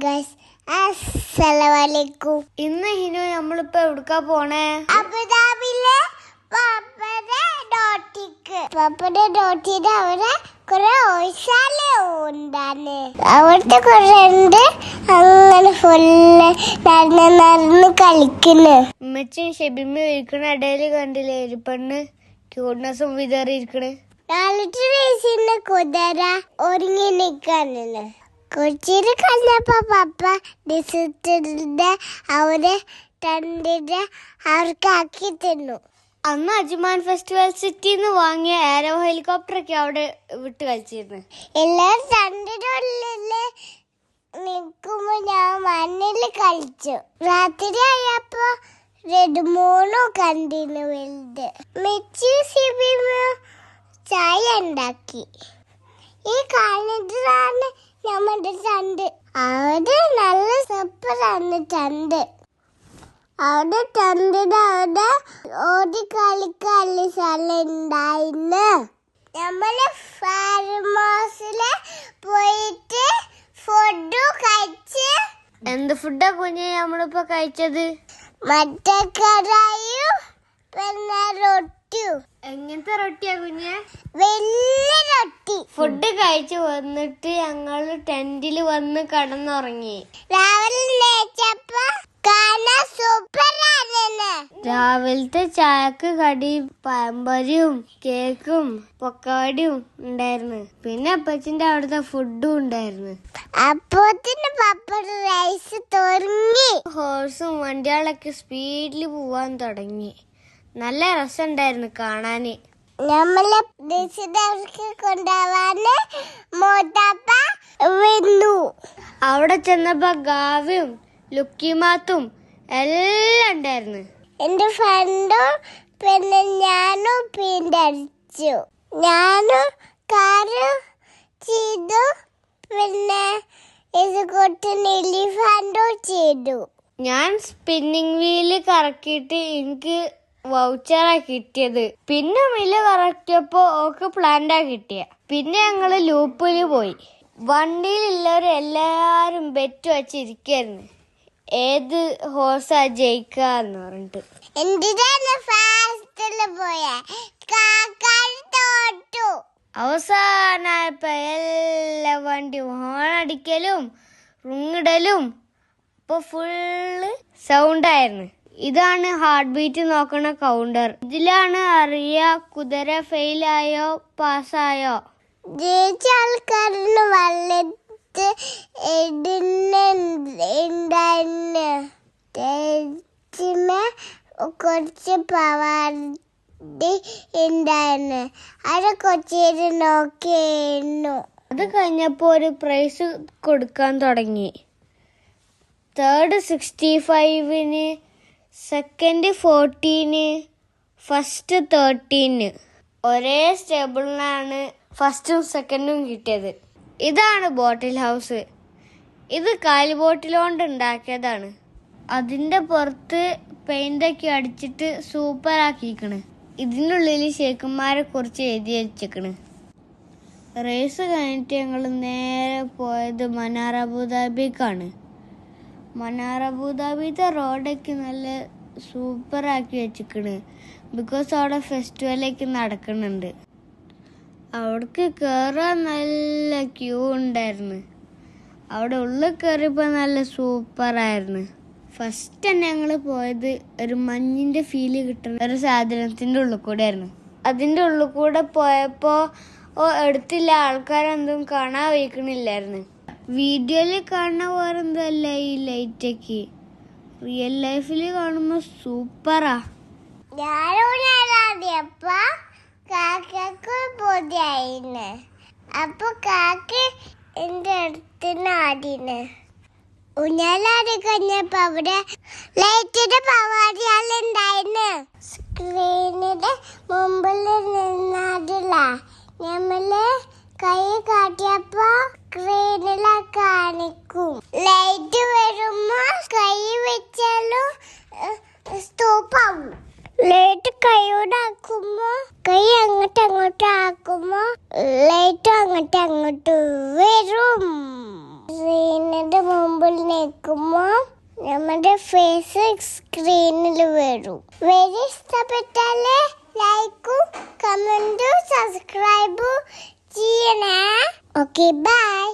Guys, അസ്സലാമലൈക്കും. ഇന്ന് ഹിനു നമ്മളിപ്പോ എവിടുക്കാ പോണേ? അബുദാബിയിലെ പപ്പയുടെ ഡോട്ടിന്റെ അവിടെ കുറെ ഓയിസാല ഉണ്ടാണ്. അവിടുത്തെ കുറെ ഉണ്ട്. അങ്ങനെ ഫുള്ള് നടന്ന് കളിക്കുന്നു. ഉമ്മച്ചും ഷെബിമ ഇരിക്കണ ഇടയില് കണ്ടില്ലേ ഒരു പെണ്ണ് ക്യൂട്ട്നെസ്സും വിതറിയിരിക്കണ്. 4 വയസ്സിന്റെ കുതിര ഒരുങ്ങി നിക്കാണ്. കൊച്ചിയിൽ കഴിഞ്ഞപ്പോ പപ്പ ഡിസിറ്റിന്റെ അവരെ തണ്ടിന്റെ അവർക്കാക്കി തന്നു. അന്ന് അജ്മാൻ ഫെസ്റ്റിവൽ സിറ്റിന്ന് വാങ്ങിയ എയറോ ഹെലികോപ്റ്റർ ഒക്കെ അവിടെ വിട്ട് കളിച്ചിരുന്നു. എല്ലാരും തണ്ടിന്റെ ഉള്ളില് നിക്കുമ്പോ ഞാൻ മണ്ണിൽ കളിച്ചു. രാത്രി ആയപ്പോ 2-3 കണ്ടിന് വലുത്. മിച്ചു സിബിമ ചായ ഉണ്ടാക്കി. ഈ കാണിട്ടാണ് നമ്മുടെ ചണ്ട്. അവിടെ നല്ല സൂപ്പറാണ് ചണ്ട്. അവിടെ ചണ്ടിന്റെ അവിടെ ഓടി കളിക്കാനുള്ള സ്ഥലം ഉണ്ടായിരുന്നു. നമ്മള് ഫാം ഹൗസില് പോയിട്ട് ഫുഡ് കഴിച്ച്. എന്ത് ഫുഡാ കുഞ്ഞെ നമ്മളിപ്പോ കഴിച്ചത്? മട്ടക്കറിയും പിന്നെ റൊട്ടിയും. എങ്ങനത്തെ റൊട്ടിയാ കുഞ്ഞെ? വലിയ റൊട്ടി. ഫുഡ് കഴിച്ചു വന്നിട്ട് ഞങ്ങള് ടെന്റിൽ വന്ന് കിടന്നുറങ്ങി. രാവിലെ നേച്ചപ്പോ കാണാൻ സൂപ്പറാണ്. രാവിലത്തെ ചായക്ക് കടി പഴംപൊരിയും കേക്കും പൊക്കവടിയും ഉണ്ടായിരുന്നു. പിന്നെ അപ്പച്ചിന്റെ അവിടുത്തെ ഫുഡും ഉണ്ടായിരുന്നു. അപ്പോത്തിന് പപ്പ റൈസ് തുടങ്ങി. ഹോഴ്സും വണ്ടികളൊക്കെ സ്പീഡിൽ പോവാൻ തുടങ്ങി. നല്ല രസമുണ്ടായിരുന്നു കാണാന്. നമ്മളെ ഡിസിഡർക്ക് കൊണ്ടുപോവാന് മോട്ടപ്പ വന്നു. അവിടെ ചെന്നപ്പോ ഗാവിയും ലുക്കിമാത്തും എല്ലാം ഉണ്ടായിരുന്നു. എന്റെ ഫ്രണ്ടും പിന്നെ ഞാനും പിന്റടിച്ചു. ഞാനും കാറ് ചെയ്തു. പിന്നെ ഇത് കൊട്ടിന് എലിഫന്റും ചെയ്തു. ഞാൻ സ്പിന്നിങ് വീല് കറക്കിയിട്ട് എനിക്ക് വൗച്ചറാ കിട്ടിയത്. പിന്നെ വീല് കറക്കിയപ്പോ ഓക്ക് പ്ലാന്റാ കിട്ടിയ. പിന്നെ ഞങ്ങള് ലൂപ്പില് പോയി. വണ്ടിയിലുള്ളവർ എല്ലാരും ബെറ്റ് വെച്ചിരിക്കായിരുന്നു ഏത് ഹോഴ്സാ ജയിക്കാന്ന് പറഞ്ഞിട്ട്. എന്തിനാണ് ഫാസ്റ്റില് പോയെ? തോറ്റു. അവസാനായപ്പോ എല്ലാ വണ്ടിയും ഹോണടിക്കലും റുങ്ങിടലും ഇപ്പൊ ഫുള്ള് സൗണ്ടായിരുന്നു. ഇതാണ് ഹാർട്ട് ബീറ്റ് നോക്കണ കൗണ്ടർ. ഇതിലാണ് അറിയാ കുതിര ഫെയിലായോ പാസ്സായോ. ജയിച്ച ആൾക്കാരിന് വള്ളത്ത് ഉണ്ടായിരുന്നു. കുറച്ച് പവാടി ഉണ്ടായിരുന്നു. അത് കൊച്ചിയിൽ നോക്കിയിരുന്നു. അത് കഴിഞ്ഞപ്പോ ഒരു പ്രൈസ് കൊടുക്കാൻ തുടങ്ങി. Third 65, second 14, first 13. ഒരേ സ്റ്റേബിളിനാണ് ഫസ്റ്റും സെക്കൻഡും കിട്ടിയത്. ഇതാണ് ബോട്ടിൽ ഹൗസ്. ഇത് കാലി ബോട്ടിൽ കൊണ്ട് ഉണ്ടാക്കിയതാണ്. അതിന്റെ പുറത്ത് പെയിന്റൊക്കെ അടിച്ചിട്ട് സൂപ്പർ ആക്കിക്കണ്. ഇതിനുള്ളിൽ ഷേഖന്മാരെ കുറിച്ച് എഴുതി വെച്ചേക്കണ്. റേസ് കഴിഞ്ഞിട്ട് ഞങ്ങൾ നേരെ പോയത് മനാർ അബുദാബിക്കാണ്. മനാർ അബുദാബിത്തെ റോഡൊക്കെ നല്ല സൂപ്പർ ആക്കി വെച്ചിക്കണ്. ബിക്കോസ് അവിടെ ഫെസ്റ്റിവലൊക്കെ നടക്കുന്നുണ്ട്. അവിടേക്ക് കയറാൻ നല്ല ക്യൂ ഉണ്ടായിരുന്നു. അവിടെ ഉള്ളിൽ കയറിയപ്പോൾ നല്ല സൂപ്പറായിരുന്നു. ഫസ്റ്റ് തന്നെ ഞങ്ങൾ പോയത് ഒരു മഞ്ഞിൻ്റെ ഫീല് കിട്ടുന്ന ഒരു സാധനത്തിൻ്റെ ഉള്ളിൽ കൂടെ ആയിരുന്നു. അതിൻ്റെ ഉള്ളിൽ കൂടെ പോയപ്പോൾ എടുത്തില്ല ആൾക്കാരൊന്നും കാണാൻ വയ്ക്കണില്ലായിരുന്നു. വീഡിയോയിൽ കാണുന്ന പോലെ എന്തല്ല ഈ ലൈറ്റൊക്കെ. റിയൽ ലൈഫിൽ കാണുമ്പോൾ സൂപ്പറാ. ഞാനോടിയപ്പോ കാക്കക്ക് പൊതിയായിന്. അപ്പൊ കാക്ക എന്റെ അടുത്തിന് ആടിന്. ഊഞ്ഞാലാടി കഴിഞ്ഞപ്പോ അവിടെ ലൈറ്റിന്റെ പവാടിയാളുണ്ടായിന്. സ്ക്രീനിന്റെ മുമ്പിൽ നിന്നാടില്ല. നമ്മള് കൈ കാട്ടിയപ്പോ സ്ക്രീനിലെ കാണിക്കും. ലൈറ്റ് വരുമ്പോ കൈ വെച്ചാലും സ്റ്റോപ്പാവും. ലൈറ്റ് കൈയോടാക്കുമ്പോ കൈ അങ്ങോട്ട് ആക്കുമ്പോ ലൈറ്റ് അങ്ങോട്ട് വരും. കണ്ണിന്റെ മുമ്പിൽ നിൽക്കുമ്പോൾ നമ്മുടെ ഫേസ് സ്ക്രീനിൽ വരും. വെരി ഇഷ്ടപ്പെട്ടാലേ ലൈക്കും കമന്റും സബ്സ്ക്രൈബും ചെയ്യണേ. Okay, by.